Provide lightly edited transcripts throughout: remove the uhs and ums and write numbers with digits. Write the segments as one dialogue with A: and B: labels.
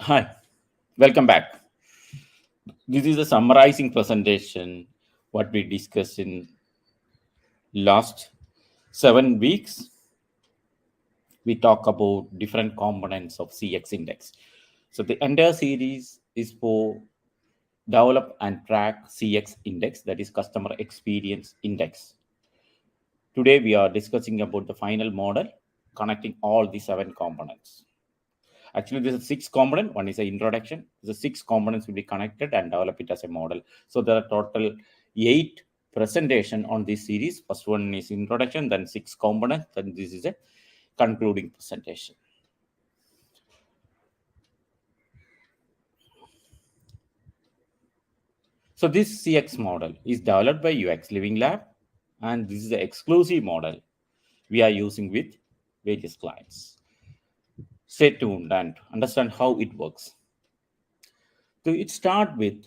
A: Hi, welcome back. This is a summarizing presentation what we discussed in last 7 weeks. We talk about different components of CX index. So the entire series is for develop and track CX index, that is customer experience index. Today we are discussing about the final model connecting all the 7 components. Actually, this is 6 component. One is an introduction. The 6 components will be connected and develop it as a model. So there are total 8 presentation on this series. First one is introduction, then 6 components, then this is a concluding presentation. So this CX model is developed by UX Living Lab, and this is the exclusive model we are using with various clients. Stay tuned and understand how it works. So it start with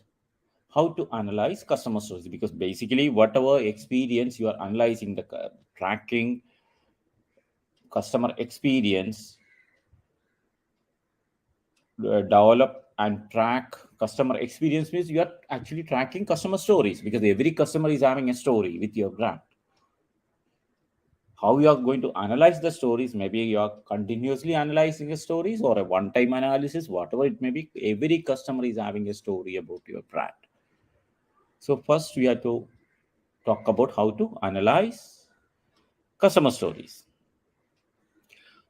A: how to analyze customer stories, because basically whatever experience you are analyzing, the tracking customer experience, develop and track customer experience means you are actually tracking customer stories, because every customer is having a story with your brand. How you are going to analyze the stories, maybe you are continuously analyzing the stories or a one-time analysis, whatever it may be, every customer is having a story about your brand. So first we have to talk about how to analyze customer stories.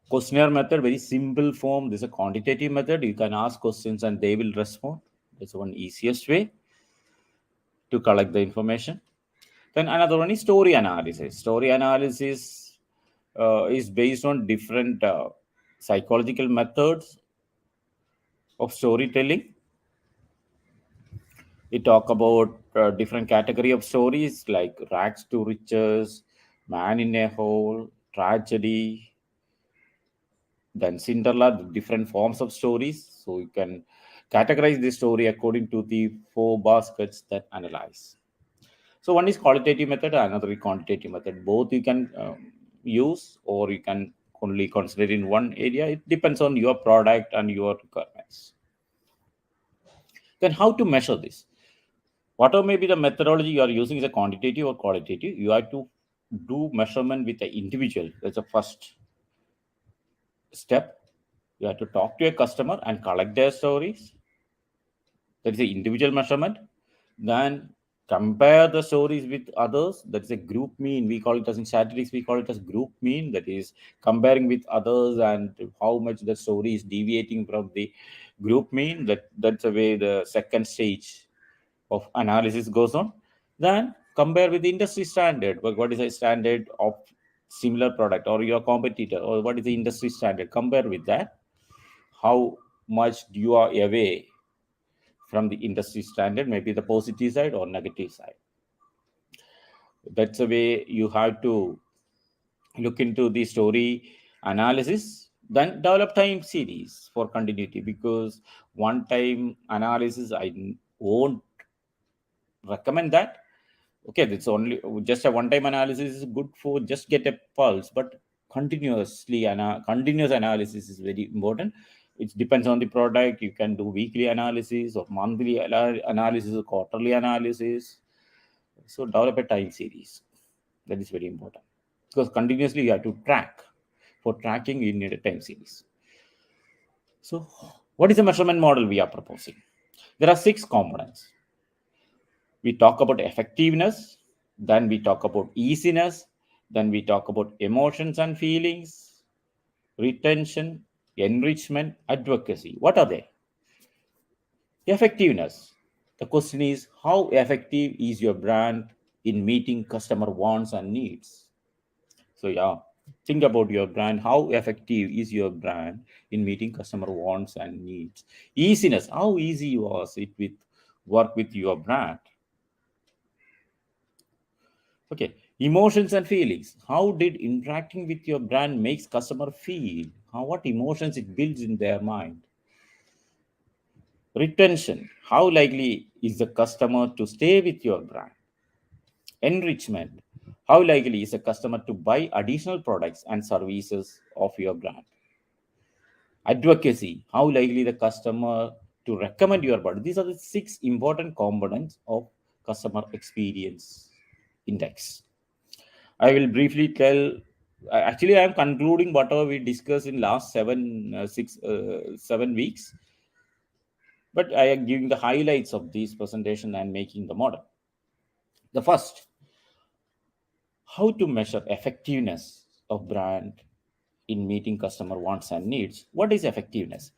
A: Questionnaire method, very simple form. This is a quantitative method. You can ask questions and they will respond. That's one easiest way to collect the information. Then another one is story analysis. Story analysis is based on different psychological methods of storytelling. We talk about different category of stories like rags to riches, man in a hole, tragedy, then Cinderella, the different forms of stories. So you can categorize the story according to the 4 baskets that analyze. So one is qualitative method, another is quantitative method. Both you can use, or you can only consider in one area. It depends on your product and your requirements. Then how to measure this? Whatever may be the methodology you are using, is a quantitative or qualitative, you have to do measurement with the individual. That's the first step. You have to talk to a customer and collect their stories. That is an individual measurement. Then compare the stories with others. That is a group mean. We call it as in statistics, we call it as group mean. That is comparing with others and how much the story is deviating from the group mean. That's the way the second stage of analysis goes on. Then compare with the industry standard. What is the standard of similar product or your competitor, or what is the industry standard? Compare with that. How much you are away from the industry standard, maybe the positive side or negative side. That's the way you have to look into the story analysis. Then develop time series for continuity, because one time analysis I won't recommend that. Okay, that's only just a one time analysis is good for just get a pulse, but continuous analysis is very important. It depends on the product. You can do weekly analysis or monthly analysis or quarterly analysis. So develop a time series. That is very important, because continuously you have to track. For tracking, you need a time series. So what is the measurement model we are proposing? There are 6 components. We talk about effectiveness, then we talk about easiness, then we talk about emotions and feelings, retention, enrichment, advocacy. What are they? Effectiveness. The question is, how effective is your brand in meeting customer wants and needs? So yeah, think about your brand. How effective is your brand in meeting customer wants and needs? Easiness. How easy was it with work with your brand? Okay, emotions and feelings. How did interacting with your brand makes customer feel? What emotions it builds in their mind? Retention. How likely is the customer to stay with your brand? Enrichment. How likely is a customer to buy additional products and services of your brand? Advocacy, how likely the customer to recommend your product. These are the 6 important components of customer experience index. I will briefly tell. Actually, I am concluding whatever we discussed in last 7 weeks, but I am giving the highlights of this presentation and making the model. The first, how to measure effectiveness of brand in meeting customer wants and needs. What is effectiveness?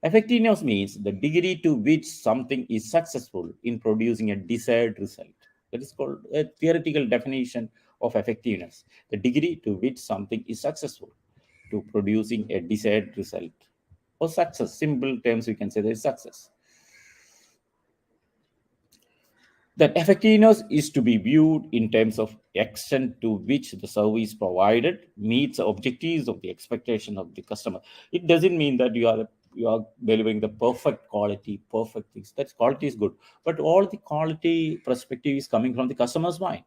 A: Effectiveness means the degree to which something is successful in producing a desired result. That is called a theoretical definition of effectiveness. The degree to which something is successful to producing a desired result or success. Simple terms, we can say there is success. That effectiveness is to be viewed in terms of extent to which the service provided meets the objectives of the expectation of the customer. It doesn't mean that you are delivering the perfect quality, perfect things. That quality is good, but all the quality perspective is coming from the customer's mind,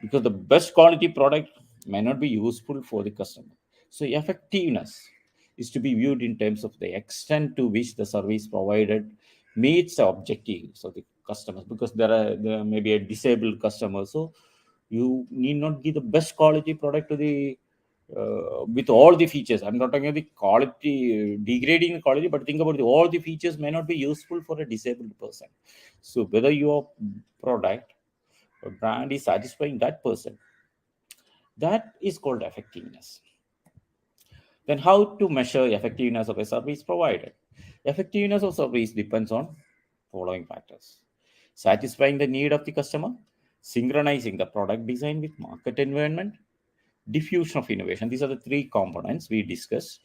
A: because the best quality product may not be useful for the customer. So effectiveness is to be viewed in terms of the extent to which the service provided meets the objectives of the customers, because there may be a disabled customer, so you need not give the best quality product to the with all the features. I'm not talking about the quality, degrading the quality, but think about all the features may not be useful for a disabled person. So whether your product or brand is satisfying that person, that is called effectiveness. Then how to measure effectiveness of a service provided? Effectiveness of service depends on following factors: satisfying the need of the customer, synchronizing the product design with market environment, diffusion of innovation. These are the 3 components we discussed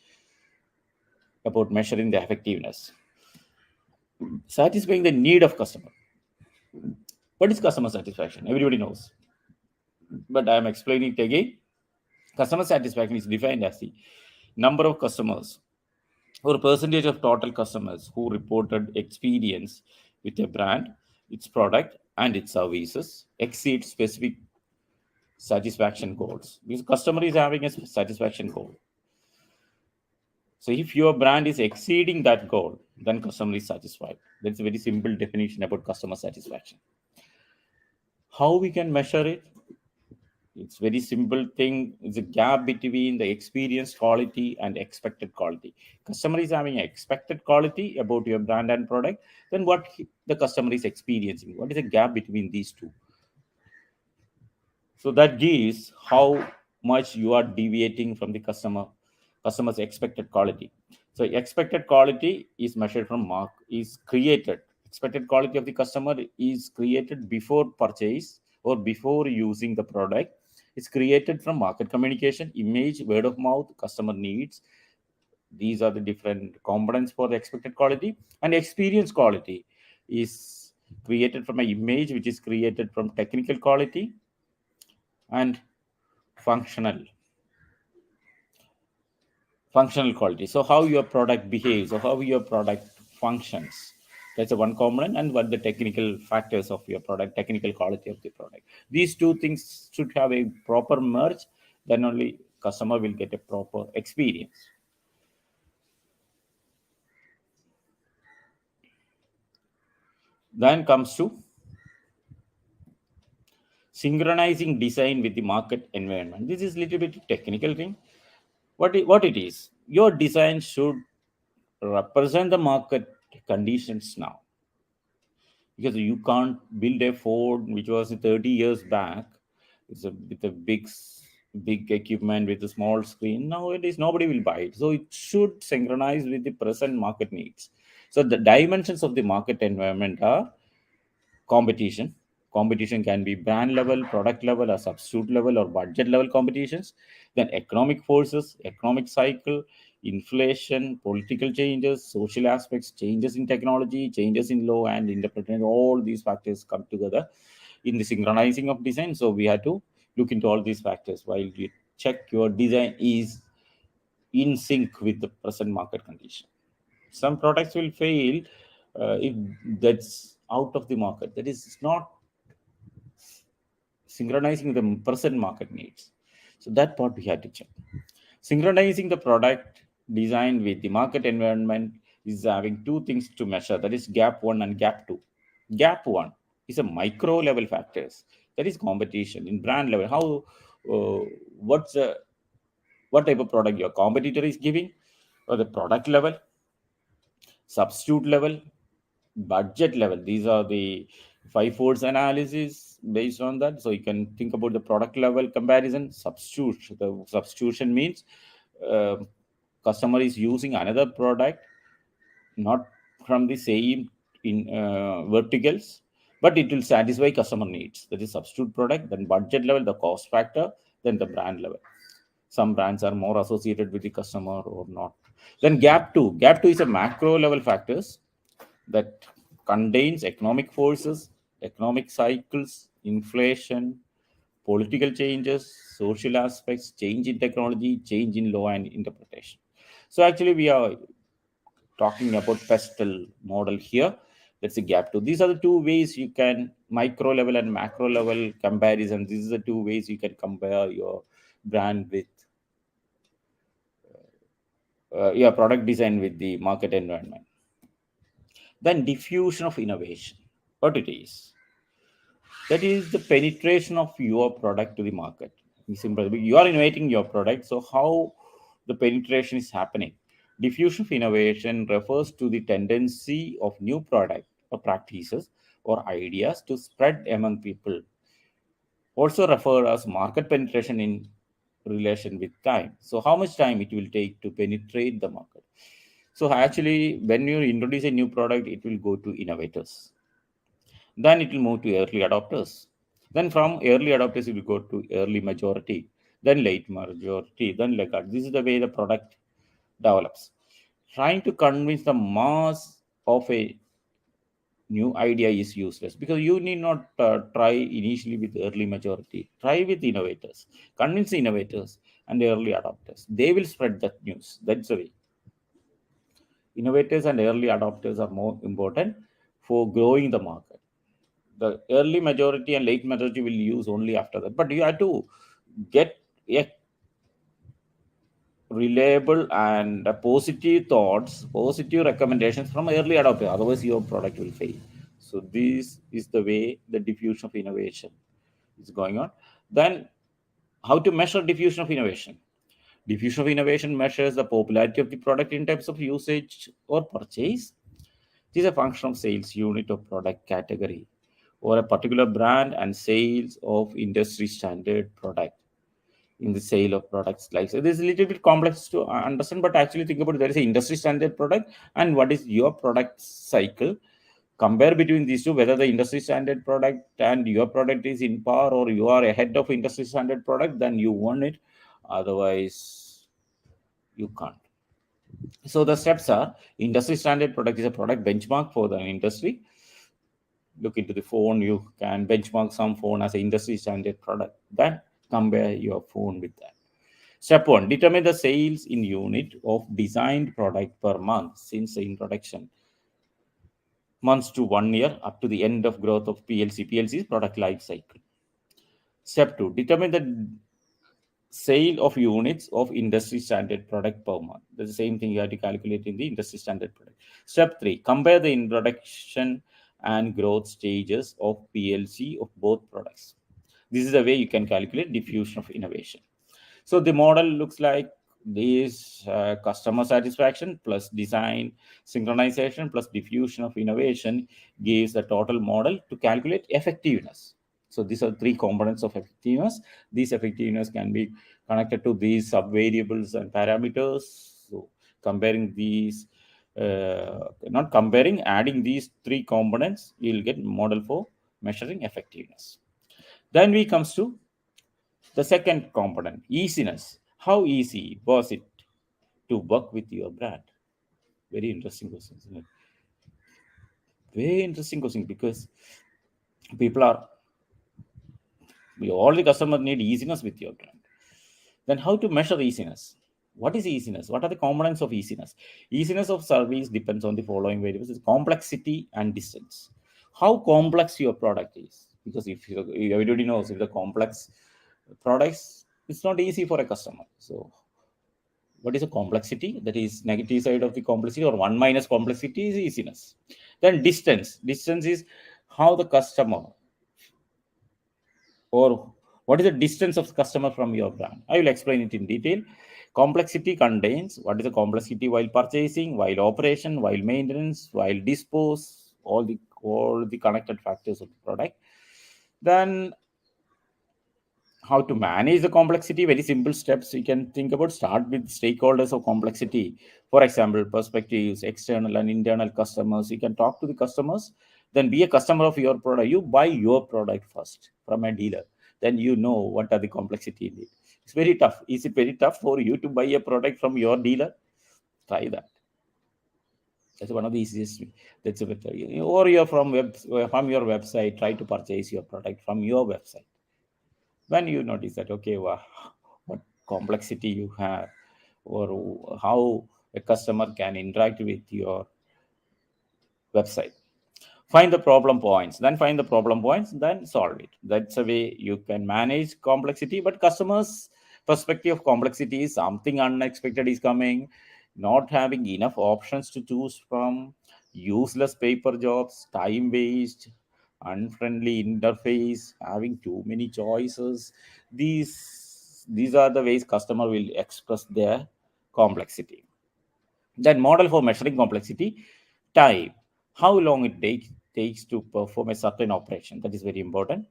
A: about measuring the effectiveness. Satisfying the need of customer. What is customer satisfaction? Everybody knows, but I am explaining it again. Customer satisfaction is defined as the number of customers or percentage of total customers who reported experience with a brand, its product, and its services exceed specific satisfaction goals. Because customer is having a satisfaction goal. So if your brand is exceeding that goal, then customer is satisfied. That's a very simple definition about customer satisfaction. How we can measure it? It's very simple thing. It's a gap between the experience quality and expected quality. Customer is having expected quality about your brand and product. Then what the customer is experiencing? What is the gap between these two? So that gives how much you are deviating from the customer's expected quality. So expected quality is measured from is created. Expected quality of the customer is created before purchase or before using the product. It's created from market communication, image, word of mouth, customer needs. These are the different components for the expected quality. And experience quality is created from an image, which is created from technical quality and functional quality. So how your product behaves or how your product functions, that's a one component. And what the technical factors of your product, technical quality of the product, these two things should have a proper merge. Then only customer will get a proper experience. Then comes to synchronizing design with the market environment. This is a little bit technical thing. What it is, your design should represent the market conditions now, because you can't build a Ford which was 30 years back. With a big equipment with a small screen. Nowadays, nobody will buy it. So it should synchronize with the present market needs. So the dimensions of the market environment are competition. Competition can be brand level, product level, or substitute level, or budget level competitions. Then economic forces, economic cycle, inflation, political changes, social aspects, changes in technology, changes in law and interpretation. All these factors come together in the synchronizing of design. So we have to look into all these factors while you check your design is in sync with the present market condition. Some products will fail if that's out of the market. That is not synchronizing the present market needs. So that part we had to check. Synchronizing the product designed with the market environment is having two things to measure, that is gap 1 and gap 2. Gap 1 is a micro level factors, that is competition in brand level. How what's what type of product your competitor is giving, or the product level, substitute level, budget level. These are the five folds analysis based on that. So you can think about the product level comparison. The substitution means uh, customer is using another product, not from the same in verticals, but it will satisfy customer needs. That is substitute product. Then budget level, the cost factor. Then the brand level. Some brands are more associated with the customer or not. Then gap 2. Gap 2 is a macro level factors that contains economic forces, economic cycles, inflation, political changes, social aspects, change in technology, change in law and interpretation. So actually we are talking about pestle model here. That's a gap 2. These are the two ways you can micro level and macro level comparison. These are the two ways you can compare your brand with your product design with the market environment. Then diffusion of innovation. What it is? That is the penetration of your product to the market. In simple, you are innovating your product. So how the penetration is happening? Diffusion of innovation refers to the tendency of new product or practices or ideas to spread among people. Also refer as market penetration in relation with time. So how much time it will take to penetrate the market? So actually, when you introduce a new product, it will go to innovators. Then it will move to early adopters. Then from early adopters, it will go to early majority, then late majority, then laggard. This is the way the product develops. Trying to convince the mass of a new idea is useless, because you need not try initially with early majority. Try with innovators. Convince the innovators and the early adopters. They will spread that news. That's the way. Innovators and early adopters are more important for growing the market. The early majority and late majority will use only after that. But you have to get a reliable and positive thoughts, positive recommendations from early adopter. Otherwise, your product will fail. So this is the way the diffusion of innovation is going on. Then, how to measure diffusion of innovation? Diffusion of innovation measures the popularity of the product in terms of usage or purchase. It is a function of sales unit of product category or a particular brand and sales of industry standard product in the sale of products. Like, so this is a little bit complex to understand, but actually think about it. There is an industry standard product and what is your product cycle. Compare between these two, whether the industry standard product and your product is in par or you are ahead of industry standard product, then you won it. Otherwise, you can't. So the steps are: industry standard product is a product benchmark for the industry. Look into the phone, you can benchmark some phone as an industry standard product. Then compare your phone with that. Step 1, determine the sales in unit of designed product per month since the introduction, months to 1 year, up to the end of growth of PLC's product life cycle. Step 2, determine the sale of units of industry standard product per month. That's the same thing you have to calculate in the industry standard product. Step 3, compare the introduction and growth stages of PLC of both products. This is the way you can calculate diffusion of innovation. So the model looks like this: customer satisfaction plus design synchronization plus diffusion of innovation gives the total model to calculate effectiveness. So these are three components of effectiveness. These effectiveness can be connected to these subvariables and parameters. So comparing these, not comparing, adding these three components, you'll get model for measuring effectiveness. Then we comes to the second component, easiness. How easy was it to work with your brand? Very interesting question, isn't it? Very interesting question, because people are, all the customers need easiness with your brand. Then how to measure easiness? What is easiness? What are the components of easiness? Easiness of service depends on the following variables: is complexity and distance. How complex your product is, because if everybody knows, if the complex products, it's not easy for a customer. So What is a complexity? That is negative side of the complexity, or 1 minus complexity is easiness. Then distance. Distance is how the customer, or what is the distance of customer from your brand. I will explain it in detail. Complexity contains what is the complexity while purchasing, while operation, while maintenance, while dispose, all the connected factors of the product. Then how to manage the complexity, very simple steps you can think about. Start with stakeholders of complexity. For example, perspectives, external and internal customers. You can talk to the customers. Then be a customer of your product. You buy your product first from a dealer, then you know what are the complexity in it. It's very tough. Is it very tough for you to buy a product from your dealer? Try that. That's one of the easiest way. That's a better. Or you're from your website, try to purchase your product from your website. When you notice that, okay, wow, what complexity you have, or how a customer can interact with your website. Find the problem points, then solve it. That's a way you can manage complexity. But customers perspective of complexity is something unexpected is coming, not having enough options to choose from, useless paper jobs, time waste, unfriendly interface, having too many choices. These are the ways customer will express their complexity. Then model for measuring complexity. Time, how long it takes to perform a certain operation. That is very important.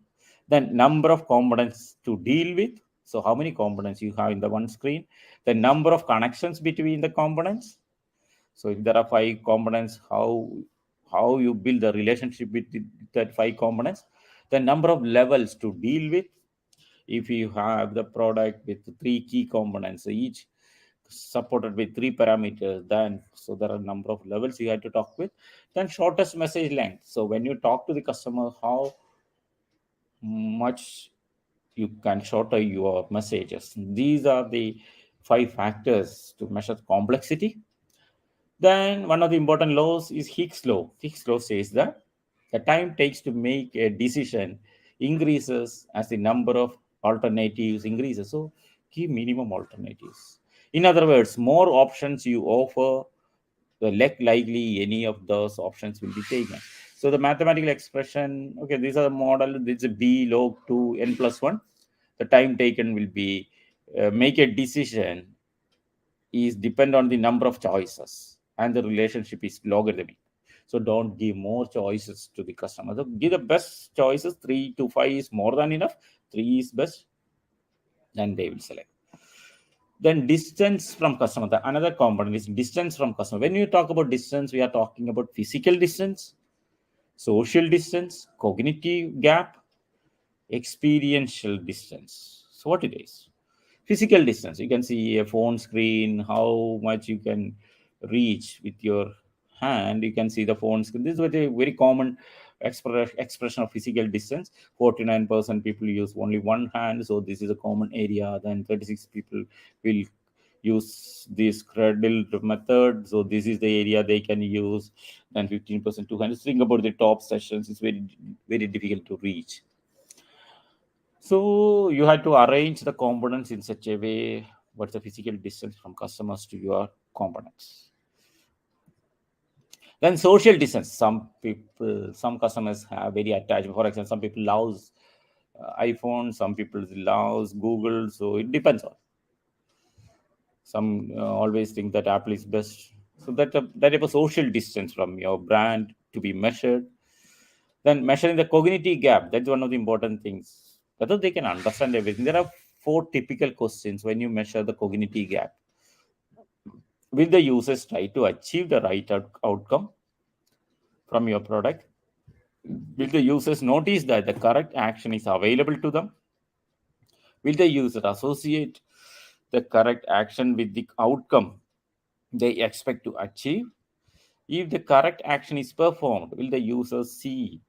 A: Then number of components to deal with. So how many components you have in the one screen. The number of connections between the components. So if there are 5 components, how you build the relationship with that 5 components. The number of levels to deal with. If you have the product with 3 key components, each supported with 3 parameters, then so there are a number of levels you have to talk with. Then shortest message length. So when you talk to the customer, how much you can shorter your messages. These are the 5 factors to measure complexity. Then one of the important laws is Hicks law. Hicks law says that the time takes to make a decision increases as the number of alternatives increases. So give minimum alternatives. In other words, more options you offer, the less likely any of those options will be taken. So the mathematical expression, okay, these are the model. This is b log 2 n plus 1. The time taken will be make a decision is depend on the number of choices, and the relationship is logarithmic. So don't give more choices to the customer. So give the best choices. 3 to 5 is more than enough. 3 is best, then they will select. Then distance from customer. The another component is distance from customer. When you talk about distance, we are talking about physical distance, social distance, cognitive gap, experiential distance. So what it is? Physical distance. You can see a phone screen, how much you can reach with your hand. You can see the phone screen. This is a very common expression of physical distance. 49% people use only one hand, so this is a common area. Then 36 people will use this cradle method, so this is the area they can use. Then 15% 200. Think about the top sessions. It's very difficult to reach. So you had to arrange the components in such a way what's the physical distance from customers to your components. Then social distance. Some customers have very attachment. For example, some people loves iPhone, some people loves Google. So it depends on. Some always think that Apple is best. So that type of social distance from your brand to be measured. Then measuring the cognitive gap. That's one of the important things. Whether they can understand everything. There are 4 typical questions when you measure the cognitive gap. Will the users try to achieve the right outcome from your product? Will the users notice that the correct action is available to them? Will the user associate the correct action with the outcome they expect to achieve? If the correct action is performed, will the user see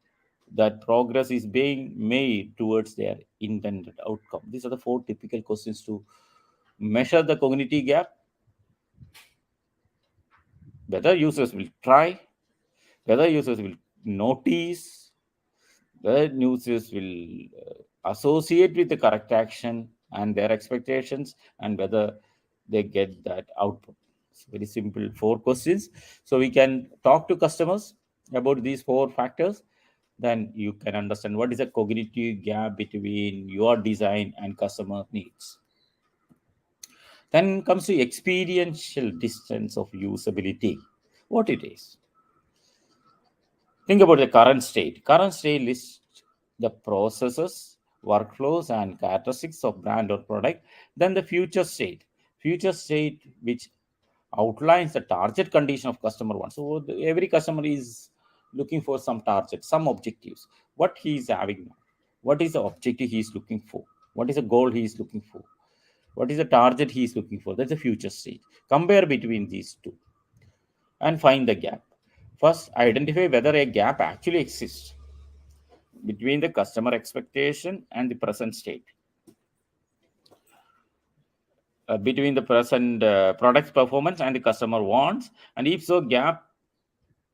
A: that progress is being made towards their intended outcome? These are the 4 typical questions to measure the cognitive gap. Whether users will try, whether users will notice, whether users will associate with the correct action and their expectations, and whether they get that output. It's very simple 4 questions. So we can talk to customers about these 4 factors. Then you can understand what is a cognitive gap between your design and customer needs. Then comes to experiential distance of usability. What it is? Think about the current state. Current state lists the processes, workflows, and characteristics of brand or product. Then the future state. Future state, which outlines the target condition of customer wants. So every customer is looking for some target, some objectives. What he is having now? What is the objective he is looking for? What is the goal he is looking for? What is the target he is looking for? That's the future state. Compare between these two and find the gap. First, identify whether a gap actually exists between the customer expectation and the present state, between the present product's performance and the customer wants, and if so, gap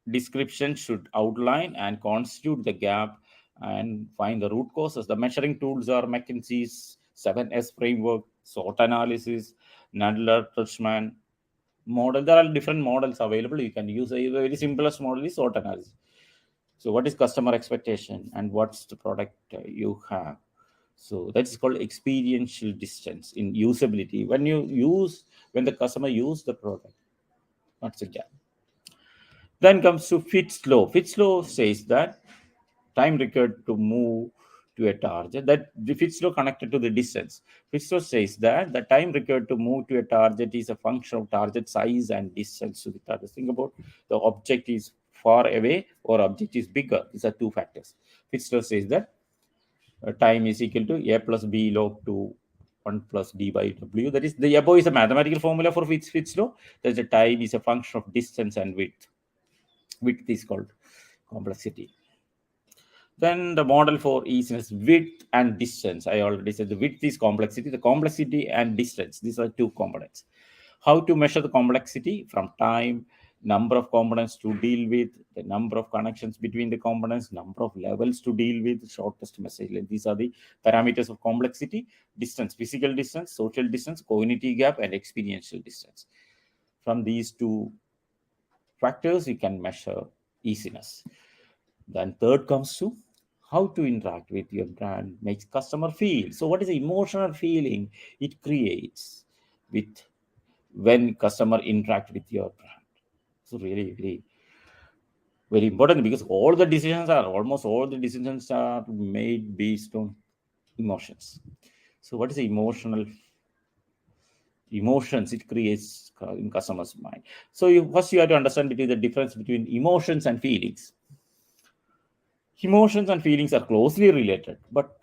A: description should outline and constitute the gap and find the root causes. The measuring tools are McKinsey's 7S framework, SWOT analysis, Nadler-Tushman model. There are different models available. You can use a very simplest model is SWOT analysis. So what is customer expectation and what's the product you have? So that's called experiential distance in usability. When the customer use the product, what's the gap? Then comes to Fitts law. Fitts law says that time required to move to a target, that the Fitts law connected to the distance. Fitts law says that the time required to move to a target is a function of target size and distance to the target. Think about the object is far away or object is bigger. These are 2 factors. Fitts law says that time is equal to a plus b log 2 1 plus d by w. That is, the above is a mathematical formula for Fitts law. That the time is a function of distance and width. Width is called complexity. Then the model for easiness, width and distance. I already said the width is complexity, the complexity and distance. These are 2 components. How to measure the complexity? From time, number of components to deal with, the number of connections between the components, number of levels to deal with, shortest message length. These are the parameters of complexity. Distance, physical distance, social distance, cognitive gap, and experiential distance. From these 2 factors, you can measure easiness. Then third comes to how to interact with your brand makes customer feel. So what is the emotional feeling it creates with when customer interact with your brand? So really, very, very important, because almost all the decisions are made based on emotions. So what is the emotions it creates in customer's mind? So first you have to understand between the difference between emotions and feelings. Emotions and feelings are closely related but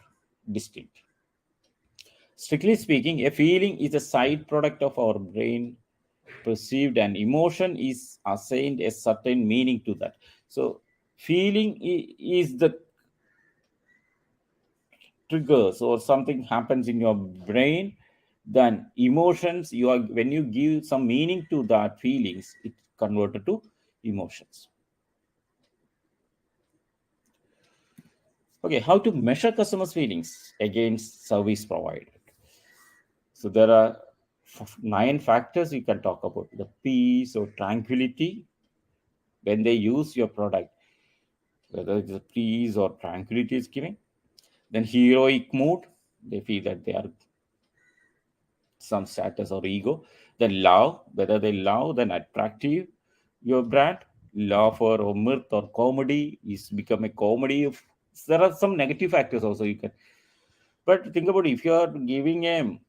A: distinct. Strictly speaking, a feeling is a side product of our brain perceived, and emotion is assigned a certain meaning to that. So feeling is the triggers or something happens in your brain. Then emotions, when you give some meaning to that feelings, it converted to emotions. Okay, how to measure customers' feelings against service provided? So there are 9 factors you can talk about. The peace or tranquility when they use your product, whether it's a peace or tranquility is giving. Then heroic mood, they feel that they are some status or ego. Then love, whether they love, then attractive your brand. Laughter or mirth or comedy is become a comedy. There are some negative factors also you can. But think about, if you are giving a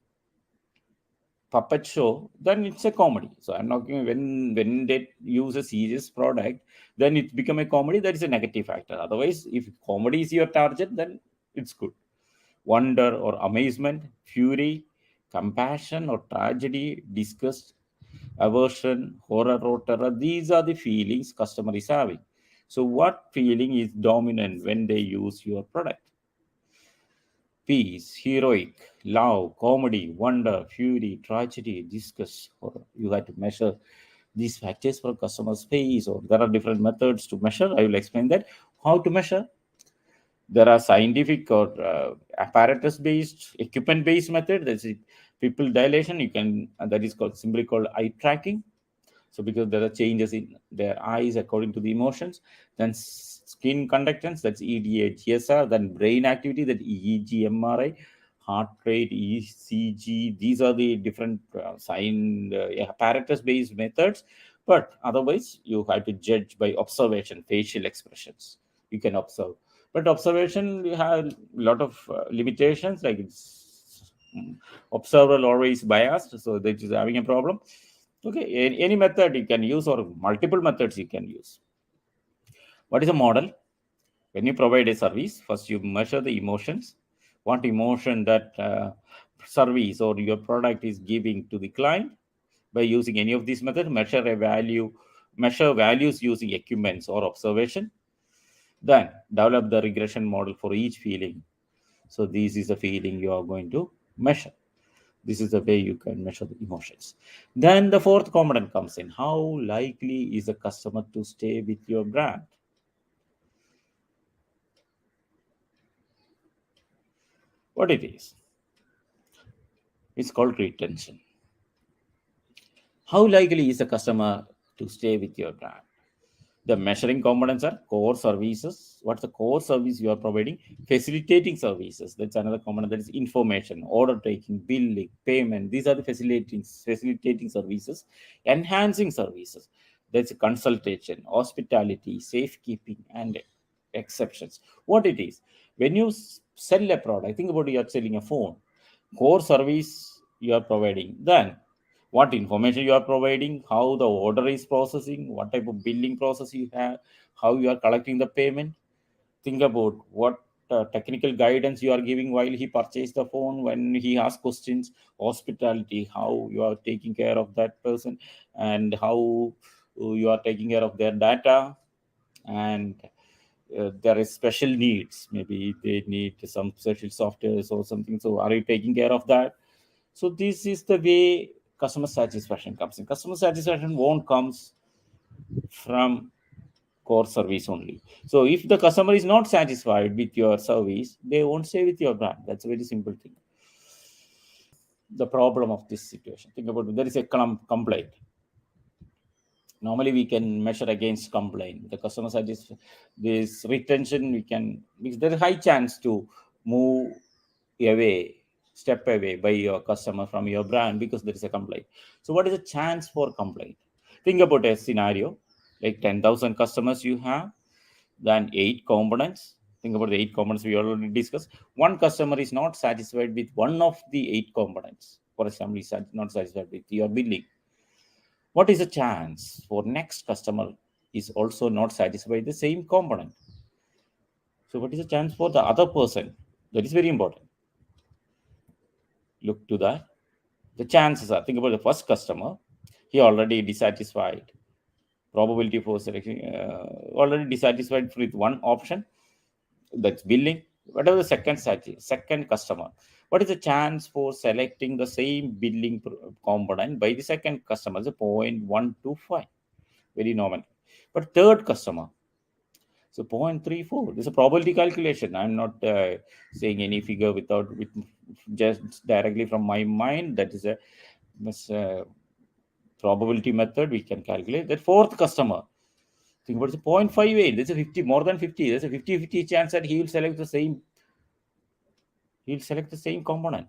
A: puppet show, then it's a comedy. So I'm not giving, when they use a serious product, then it become a comedy. That is a negative factor. Otherwise, if comedy is your target, then it's good. Wonder or amazement, fury, compassion or tragedy, disgust, aversion, horror or terror. These are the feelings customer is having. So what feeling is dominant when they use your product? Peace, heroic, love, comedy, wonder, fury, tragedy, disgust, horror. You have to measure these factors for customers' face, or there are different methods to measure. I will explain that. How to measure? There are scientific or apparatus-based, equipment-based method. That's it. Pupil dilation, you can that is called simply called eye tracking. So because there are changes in their eyes according to the emotions. Then skin conductance, that's EDA, GSR. Then brain activity, that EEG, MRI, heart rate, ECG. These are the different sign apparatus based methods. But otherwise, you have to judge by observation, facial expressions. You can observe, but observation you have a lot of limitations. Like it's observer always biased, so that is having a problem. Okay, any method you can use, or multiple methods you can use. What is a model? When you provide a service, first you measure the emotions. What emotion that service or your product is giving to the client. By using any of these methods, measure values using equipments or observation. Then develop the regression model for each feeling. So this is the feeling you are going to measure. This is the way you can measure the emotions. Then the fourth component comes in. How likely is a customer to stay with your brand? What it is? It's called retention. How likely is a customer to stay with your brand? The measuring components are core services. What's the core service you are providing? Facilitating services. That's another component. That is information, order taking, billing, payment. These are the facilitating services. Enhancing services. That's consultation, hospitality, safekeeping, and exceptions. What it is? When you sell a product, think about you are selling a phone. Core service you are providing. Then what information you are providing, how the order is processing, what type of billing process you have, how you are collecting the payment. Think about what technical guidance you are giving while he purchased the phone, when he asks questions, hospitality, how you are taking care of that person, and how you are taking care of their data. And there is special needs, maybe they need some special softwares or something, so are you taking care of that? So this is the way customer satisfaction comes in. Customer satisfaction won't comes from core service only. So if the customer is not satisfied with your service, they won't stay with your brand. That's a very simple thing. The problem of this situation, think about it. There is a complaint. Normally we can measure against complaint. The customer satisfaction, this retention, we can, because there is high chance to move away, step away by your customer from your brand because there is a complaint. So what is the chance for complaint? Think about a scenario like 10,000 customers you have, then 8 components. Think about the 8 components we already discussed. One customer is not satisfied with one of the 8 components. For example, he's not satisfied with your billing. What is the chance for next customer is also not satisfied the same component? So what is the chance for the other person? That is very important. Look to that. The chances are, think about the first customer, he already dissatisfied. Probability for selection, already dissatisfied with one option, that's billing. Whatever the second customer, what is the chance for selecting the same billing component by the second customer? The 0.125, very normal. But third customer, so 0.34. This is a probability calculation. I'm not saying any figure with just directly from my mind. That is a probability method. We can calculate that fourth customer. Think about it, 0.58. There's a 50, more than 50. There's a 50-50 chance that he will select the same. He'll select the same component.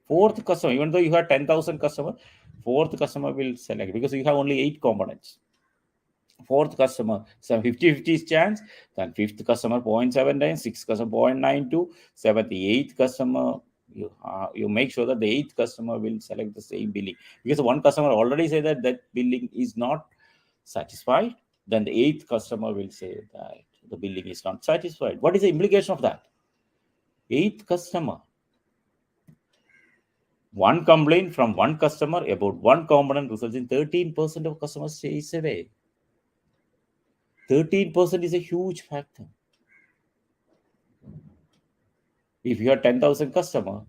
A: Fourth customer, even though you have 10,000 customers, fourth customer will select because you have only 8 components. Fourth customer, some 50-50 chance, then fifth customer 0.79, sixth customer 0.92, seventh, eighth customer, you make sure that the eighth customer will select the same billing, because one customer already say that billing is not satisfied. Then the eighth customer will say that the billing is not satisfied. What is the implication of that? Eighth customer, one complaint from one customer about one component results in 13% of customers stays away. 13% is a huge factor. If you have 10,000 customer,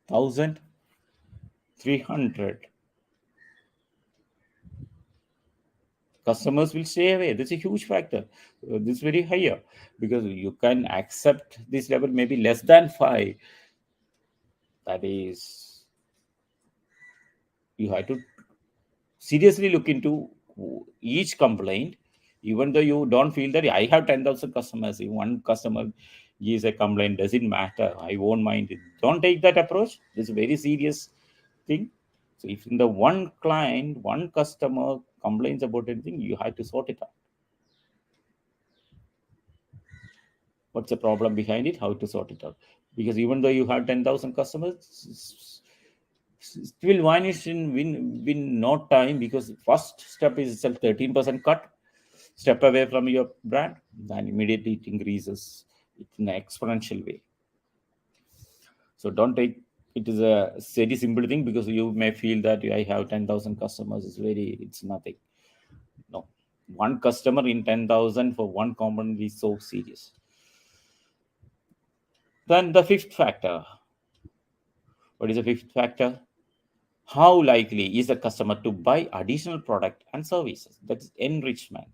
A: 1,300 customers will stay away. That's a huge factor. This is very higher, because you can accept this level maybe less than 5. That is, you have to seriously look into each complaint, even though you don't feel that I have 10,000 customers. If one customer gives a complaint, doesn't matter. I won't mind it. Don't take that approach. It's a very serious thing. So if in the one client, one customer complains about anything, you have to sort it out. What's the problem behind it? How to sort it out? Because even though you have 10,000 customers, it will vanish in win no time, because first step is itself 13% cut, step away from your brand, then immediately it increases it in an exponential way. So don't take it is a very simple thing, because you may feel that I have 10,000 customers. It's nothing. No, one customer in 10,000 for one component is so serious. Then the fifth factor. What is the fifth factor? How likely is the customer to buy additional product and services? That's enrichment.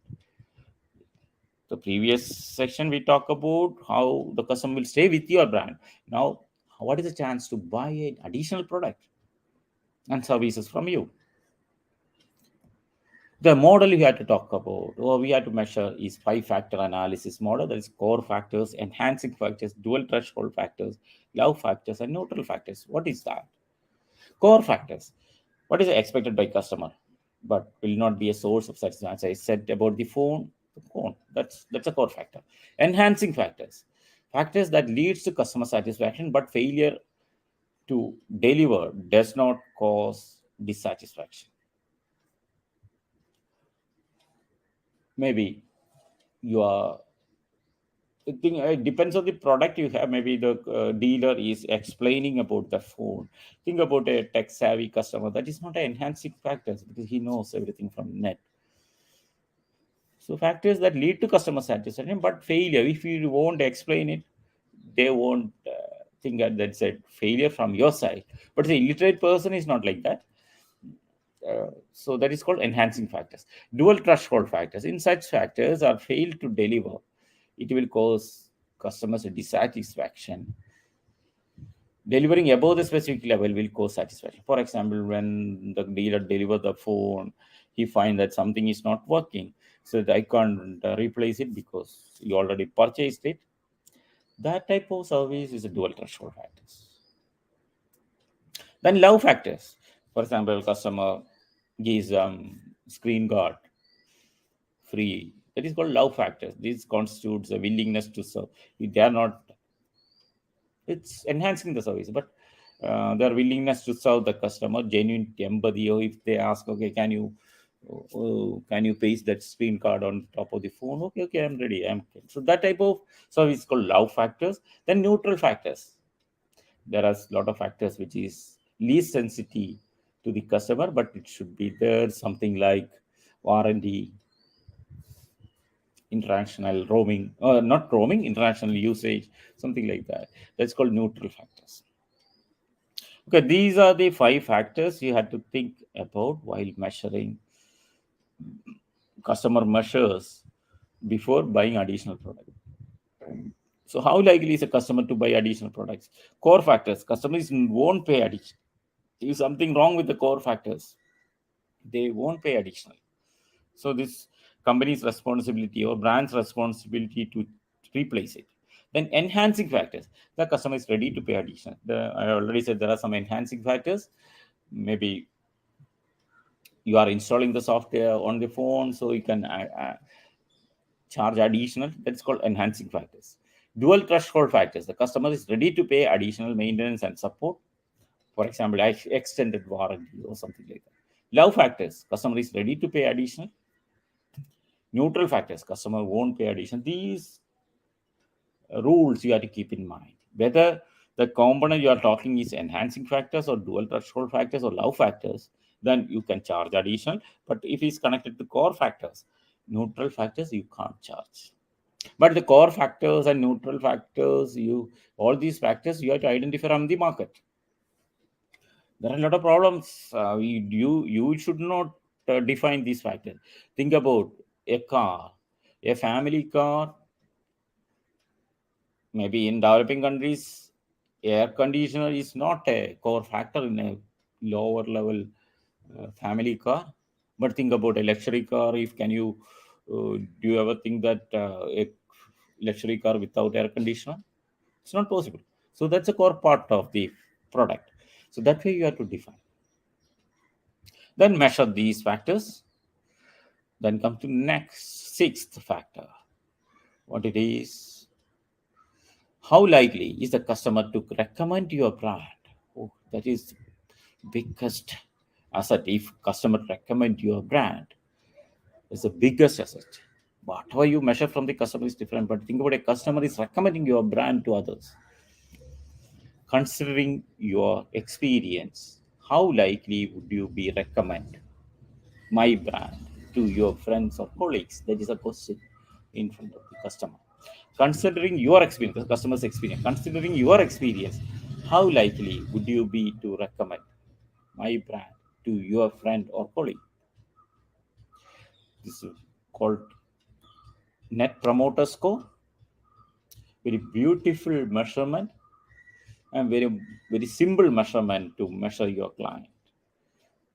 A: The previous section we talk about how the customer will stay with your brand. Now, what is the chance to buy an additional product and services from you? The model we had to talk about, or we had to measure, is 5-factor analysis model. That is core factors, enhancing factors, dual threshold factors, love factors, and neutral factors. What is that? Core factors. What is expected by customer, but will not be a source of satisfaction? As I said about the phone, that's a core factor. Enhancing factors. Factors that leads to customer satisfaction, but failure to deliver does not cause dissatisfaction. Maybe you are I think it depends on the product you have. Maybe the dealer is explaining about the phone. Think about a tech savvy customer. That is not an enhancing factors, because he knows everything from net. So factors that lead to customer satisfaction, but failure, if you won't explain it, they won't think that that's a failure from your side. But the illiterate person is not like that. So that is called enhancing factors. Dual threshold factors. In such factors are failed to deliver, it will cause customers dissatisfaction. Delivering above the specific level will cause satisfaction. For example, when the dealer delivers the phone, he finds that something is not working, so I can't replace it because you already purchased it. That type of service is a dual threshold factors. Then love factors. For example, customer gives screen guard free. That is called love factors. This constitutes a willingness to serve. They are not. It's enhancing the service, but their willingness to serve the customer, genuine empathy. Or if they ask, okay, can you paste that screen card on top of the phone? Okay, I'm ready. So that type of service is called love factors. Then neutral factors. There are a lot of factors which is least sensitive to the customer, but it should be there. Something like warranty, international roaming, not roaming, international usage, something like that. That's called neutral factors. Okay, these are the 5 factors you had to think about while measuring customer measures before buying additional product. So how likely is a customer to buy additional products? Core factors. Customers won't pay additional. If something wrong with the core factors, they won't pay additional. So this company's responsibility or brand's responsibility to replace it. Then enhancing factors. The customer is ready to pay additional. I already said there are some enhancing factors. Maybe you are installing the software on the phone, so you can charge additional. That's called enhancing factors. Dual threshold factors. The customer is ready to pay additional maintenance and support. For example, extended warranty or something like that. Love factors. Customer is ready to pay additional. Neutral factors. Customer won't pay additional. These rules you have to keep in mind. Whether the component you are talking is enhancing factors or dual threshold factors or love factors, then you can charge additional. But if it's connected to core factors, neutral factors, you can't charge. But the core factors and neutral factors, all these factors you have to identify from the market. There are a lot of problems. You should not define these factors. Think about a car, a family car. Maybe in developing countries, air conditioner is not a core factor in a lower level family car. But think about a luxury car. If can you do you ever think that a luxury car without air conditioner? It's not possible. So that's a core part of the product. So that way you have to define. Then measure these factors. Then come to next sixth factor. What it is? How likely is the customer to recommend your brand? Oh, that is biggest asset. If customer recommend your brand, it's the biggest asset. Whatever you measure from the customer is different. But think about a customer is recommending your brand to others. Considering your experience, how likely would you be recommend my brand to your friends or colleagues? That is a question in front of the customer. Considering your experience, the customer's experience, considering your experience, how likely would you be to recommend my brand to your friend or colleague? This is called net promoter score. Very beautiful measurement and very simple measurement to measure your client,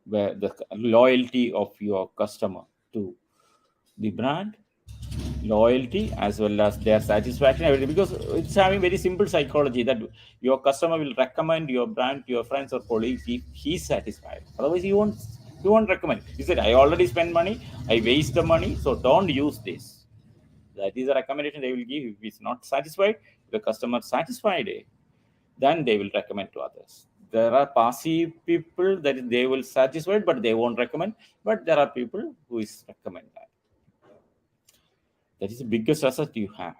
A: where the loyalty of your customer to the brand, loyalty as well as their satisfaction, everything, because it's having very simple psychology that your customer will recommend your brand to your friends or colleagues if he's satisfied. Otherwise he won't recommend. He said, I already spent money, I waste the money, so don't use this. That is a recommendation they will give. If he's not satisfied, if the customer satisfied, then they will recommend to others. There are passive people that they will satisfied, but they won't recommend. But there are people who is recommend that. That is the biggest asset you have.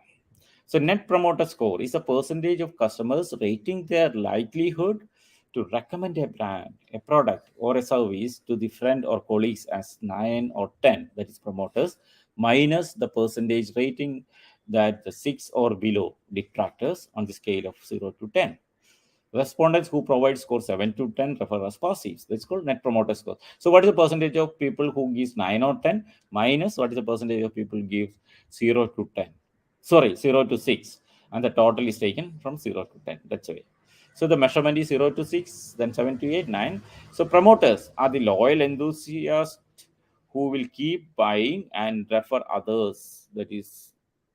A: So net promoter score is a percentage of customers rating their likelihood to recommend a brand, a product, or a service to the friend or colleagues as 9 or 10, that is promoters, minus the percentage rating that the 6 or below detractors on the scale of 0 to 10. Respondents who provide score 7 to 10 refer as passives. That's called net promoter score. So what is the percentage of people who gives 9 or 10 minus what is the percentage of people give 0 to 10? Sorry, 0 to 6. And the total is taken from 0 to 10. That's the way. So the measurement is 0 to 6, then 7 to 8, 9. So promoters are the loyal enthusiasts who will keep buying and refer others. That is,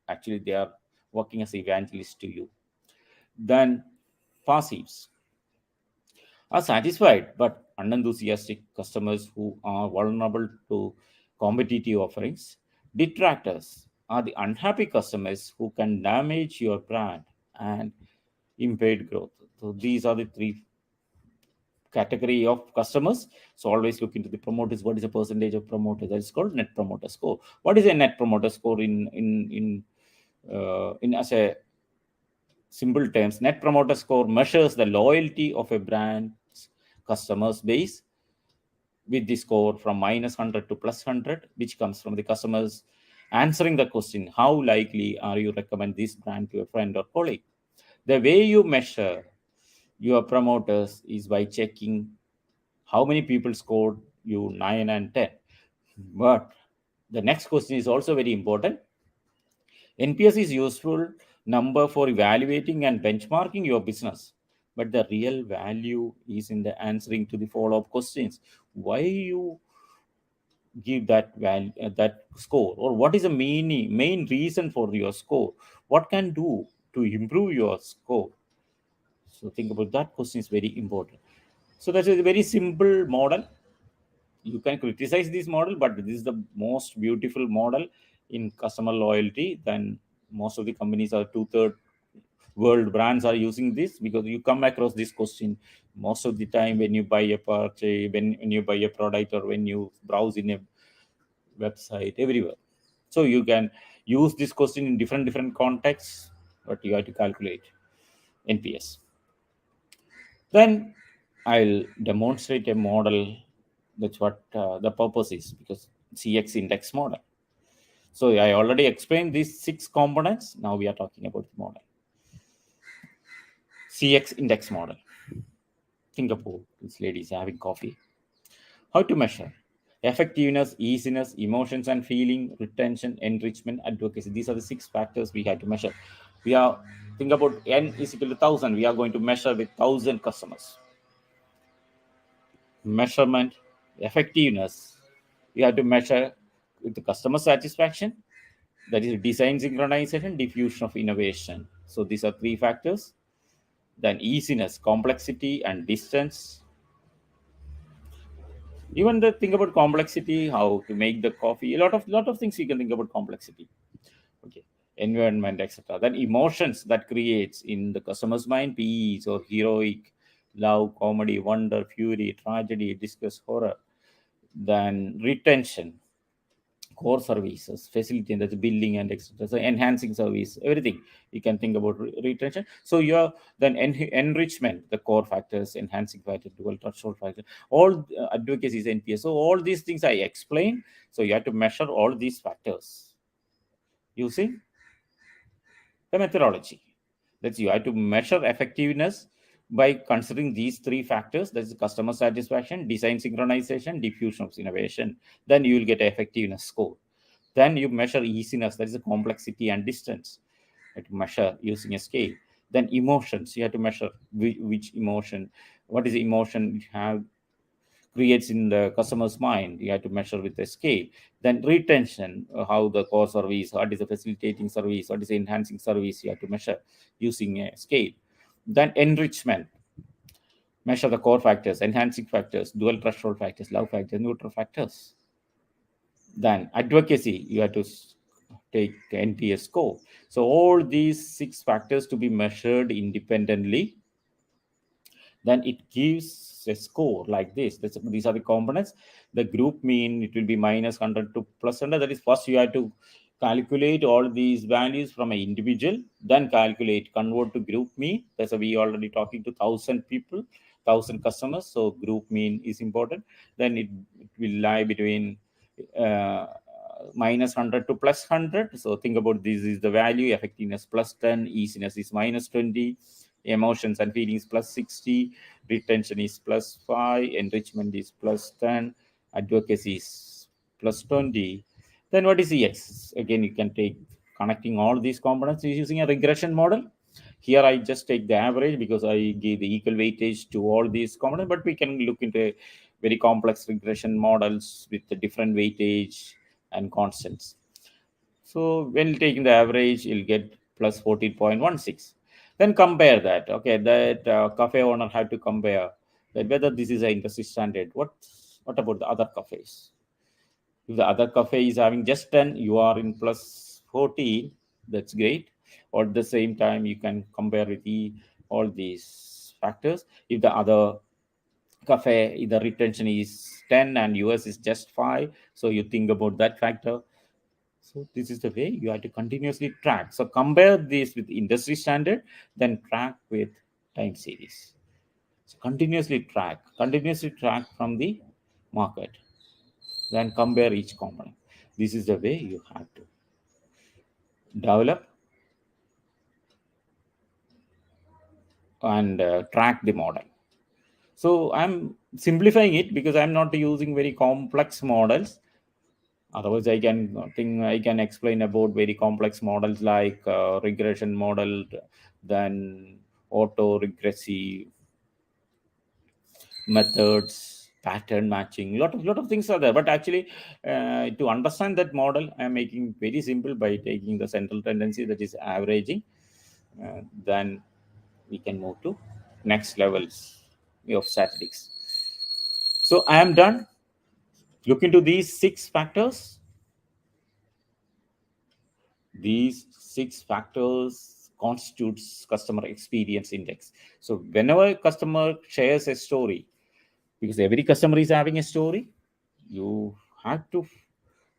A: actually, they are working as evangelists to you. Then passives are satisfied but unenthusiastic customers who are vulnerable to competitive offerings. Detractors are the unhappy customers who can damage your brand and impede growth. So these are the three category of customers. So always look into the promoters. What is the percentage of promoters? That is called net promoter score. What is a net promoter score in as a simple terms? Net promoter score measures the loyalty of a brand's customers base with the score from minus 100 to plus 100, which comes from the customers answering the question, how likely are you recommend this brand to a friend or colleague? The way you measure your promoters is by checking how many people scored you 9 and 10. But the next question is also very important. NPS is useful number for evaluating and benchmarking your business, but the real value is in the answering to the follow-up questions. Why you give that value, that score, or what is the main reason for your score? What can do to improve your score? So think about that question is very important. So that's a very simple model. You can criticize this model, but this is the most beautiful model in customer loyalty. Then most of the companies are two-third world brands are using this, because you come across this question most of the time when you buy a purchase, when you buy a product, or when you browse in a website, everywhere. So you can use this question in different contexts, but you have to calculate NPS. Then I'll demonstrate a model. That's what the purpose is, because CX index model. So I already explained these 6 components. Now we are talking about the model. CX index model. Singapore, this lady is having coffee. How to measure? effectiveness, easiness, emotions and feeling, retention, enrichment, advocacy. These are the 6 factors we had to measure. We are think about n is equal to 1,000. We are going to measure with 1,000 customers. Measurement, effectiveness. We have to measure with the customer satisfaction. That is design synchronization, diffusion of innovation. So these are 3 factors. Then easiness, complexity, and distance. Even the think about complexity, how to make the coffee. A lot of things you can think about complexity. Okay, environment, etc. Then emotions that creates in the customer's mind: peace or heroic, love, comedy, wonder, fury, tragedy, disgust, horror. Then retention, core services, facility, and that's billing and etc. So enhancing service, everything you can think about retention. So you're then enrichment, the core factors, enhancing factor, dual threshold factor, all advocacy is NPS. So all these things I explained. So you have to measure all these factors using the methodology. That's you have to measure effectiveness by considering these 3 factors. That's customer satisfaction, design synchronization, diffusion of innovation. Then you will get an effectiveness score. Then you measure easiness, that is the complexity and distance. You have to measure using a scale. Then emotions, you have to measure which emotion, what is the emotion you have creates in the customer's mind. You have to measure with a scale. Then retention, how the core service, what is the facilitating service, what is the enhancing service, you have to measure using a scale. Then enrichment, measure the core factors, enhancing factors, dual threshold factors, love factors, neutral factors. Then advocacy, you have to take NPS score. So all these 6 factors to be measured independently, then it gives a score like this. These are the components. The group mean, it will be minus 100 to plus 100. That is, first you have to calculate all these values from an individual, then calculate, convert to group mean. That's why we already talking to 1,000 people, 1,000 customers. So group mean is important. Then it will lie between uh, minus 100 to plus 100. So think about this is the value. Effectiveness plus 10, easiness is minus 20, emotions and feelings plus 60, retention is plus 5, enrichment is plus 10, advocacy is plus 20. Then what is the X? Again, you can take connecting all these components using a regression model. Here I just take the average because I give the equal weightage to all these components, but we can look into very complex regression models with the different weightage and constants. So when taking the average, you'll get plus 14.16. Then compare that. Okay, that cafe owner had to compare that whether this is an industry standard. What about the other cafes? If the other cafe is having just 10, you are in plus 14. That's great. Or at the same time, you can compare with all these factors. If the other cafe, the retention is 10 and yours is just 5, so you think about that factor. So this is the way you have to continuously track. So compare this with industry standard, then track with time series. So continuously track from the market, then compare each component. This is the way you have to develop and track the model. So I'm simplifying it because I'm not using very complex models. Otherwise, I can explain about very complex models like regression model, then auto regressive methods, pattern matching. Lot of things are there. But actually, to understand that model, I'm making very simple by taking the central tendency, that is averaging. Then we can move to next levels of statistics. So I am done. Look into these 6 factors. These 6 factors constitutes customer experience index. So whenever a customer shares a story, because every customer is having a story, you have to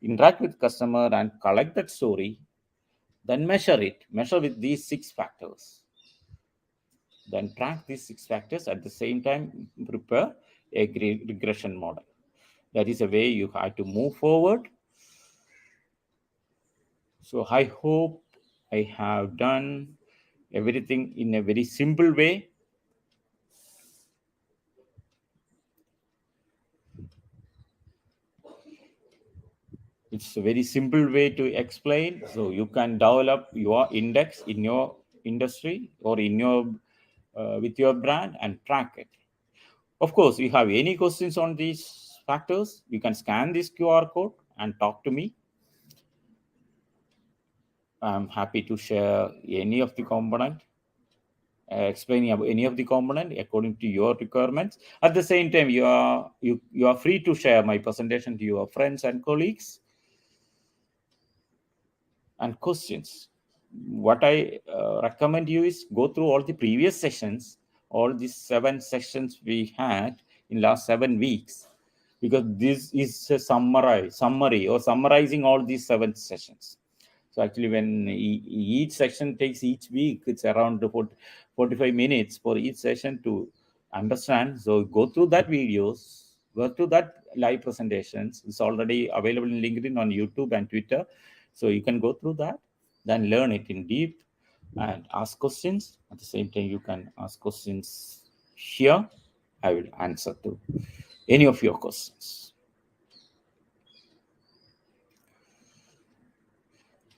A: interact with customer and collect that story, then measure with these 6 factors, then track these 6 factors, at the same time prepare a regression model. That is a way you have to move forward. So I hope I have done everything in a very simple way. It's a very simple way to explain. So you can develop your index in your industry or in your with your brand and track it. Of course, if you have any questions on these factors, you can scan this QR code and talk to me. I'm happy to share any of the component, explaining about any of the component according to your requirements. At the same time, you are free to share my presentation to your friends and colleagues and questions. What I recommend you is go through all the previous sessions, all these 7 sessions we had in last 7 weeks, because this is a summary or summarizing all these 7 sessions. So actually, when each section takes each week, it's around 45 minutes for each session to understand. So go through that videos, go through that live presentations. It's already available in LinkedIn, on YouTube and Twitter. So you can go through that, then learn it in deep and ask questions. At the same time, you can ask questions here. I will answer to any of your questions.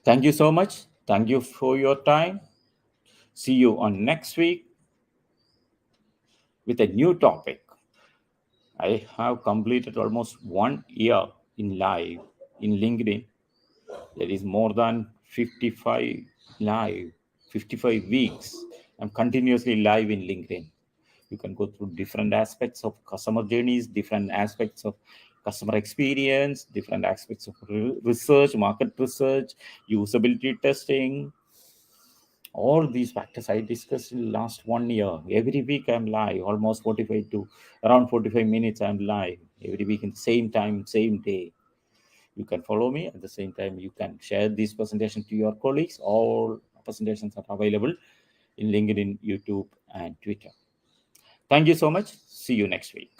A: Thank you so much. Thank you for your time. See you on next week with a new topic. I have completed almost 1 year in live in LinkedIn. There is more than 55 live, 55 weeks. I'm continuously live in LinkedIn. You can go through different aspects of customer journeys, different aspects of customer experience, different aspects of research, market research, usability testing, all these factors I discussed in the last 1 year. Every week I'm live, almost 45 to around 45 minutes I'm live every week in the same time, same day. You can follow me. At the same time, you can share this presentation to your colleagues. All presentations are available in LinkedIn, YouTube, and Twitter. Thank you so much. See you next week.